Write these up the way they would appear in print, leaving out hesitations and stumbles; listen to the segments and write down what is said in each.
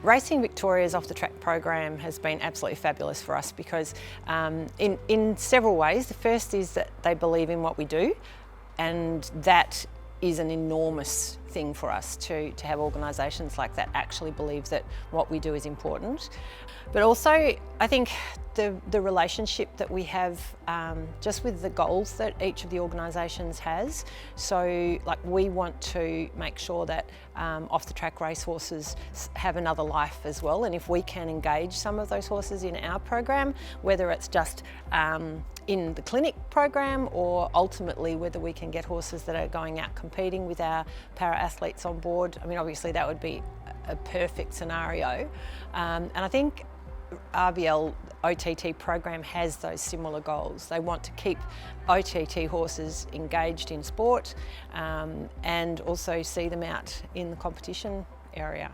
Racing Victoria's off-the-track program has been absolutely fabulous for us because in several ways. The first is that they believe in what we do, and that is an enormous thing for us to have organisations like that actually believe that what we do is important. But also, I think the relationship that we have just with the goals that each of the organisations has. So, like, we want to make sure that off-the-track racehorses have another life as well, and if we can engage some of those horses in our program, whether it's just in the clinic program or ultimately whether we can get horses that are going out competing with our para-athletes on board. I mean, obviously that would be a perfect scenario, and I think RVL OTT program has those similar goals. They want to keep OTT horses engaged in sport and also see them out in the competition area.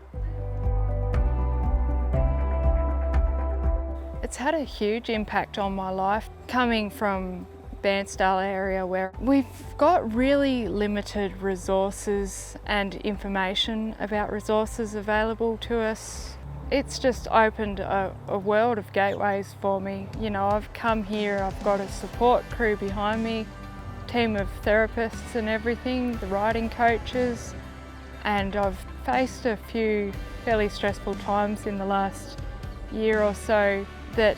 It's had a huge impact on my life, coming from Bairnsdale area where we've got really limited resources and information about resources available to us. It's just opened a world of gateways for me. You know, I've come here, I've got a support crew behind me, team of therapists and everything, the riding coaches, and I've faced a few fairly stressful times in the last year or so that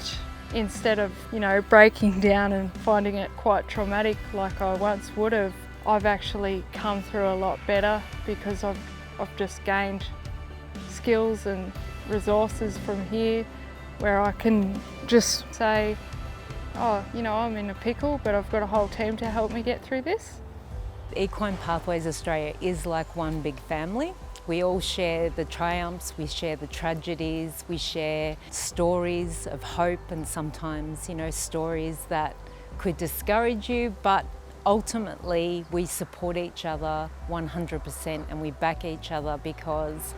instead of, you know, breaking down and finding it quite traumatic like I once would have, I've actually come through a lot better because I've just gained skills and resources from here where I can just say, oh, you know, I'm in a pickle, but I've got a whole team to help me get through this. Equine Pathways Australia is like one big family. We all share the triumphs, we share the tragedies, we share stories of hope and sometimes, you know, stories that could discourage you, but ultimately we support each other 100% and we back each other because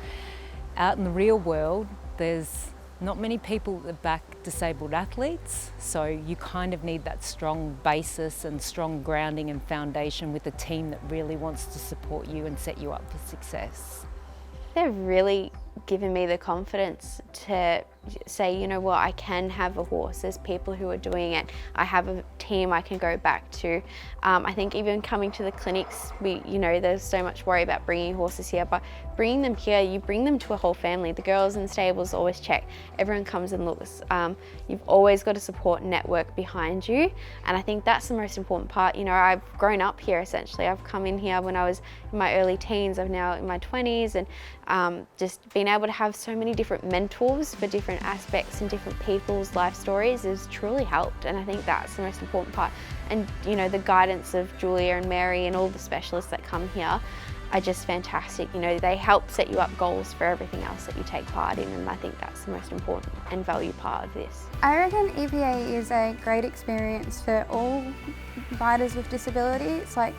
out in the real world, there's not many people that back disabled athletes, so you kind of need that strong basis and strong grounding and foundation with a team that really wants to support you and set you up for success. They've really given me the confidence to say, you know what, I can have a horse. There's people who are doing it. I have a team I can go back to. I think even coming to the clinics, you know, there's so much worry about bringing horses here, but bringing them here, you bring them to a whole family. The girls in the stables always check. Everyone comes and looks. You've always got a support network behind you, and I think that's the most important part. You know, I've grown up here essentially. I've come in here when I was in my early teens. I'm now in my 20s, and just being able to have so many different mentors for different aspects and different people's life stories has truly helped, and I think that's the most important part. And you know, the guidance of Julia and Mary and all the specialists that come here are just fantastic. You know, they help set you up goals for everything else that you take part in, and I think that's the most important and value part of this. I reckon EPA is a great experience for all riders with disabilities. Like,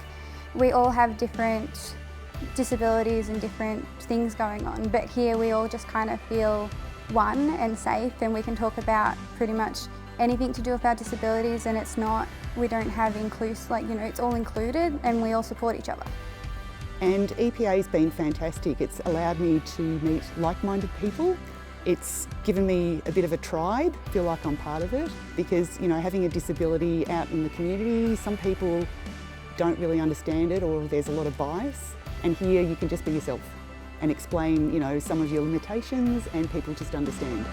we all have different disabilities and different things going on, but here we all just kind of feel one and safe, and we can talk about pretty much anything to do with our disabilities, and it's not, we don't have inclusive, like, you know, it's all included and we all support each other. And EPA's been fantastic. It's allowed me to meet like-minded people. It's given me a bit of a tribe, feel like I'm part of it, because, you know, having a disability out in the community, some people don't really understand it, or there's a lot of bias. And here you can just be yourself and explain, you know, some of your limitations, and people just understand.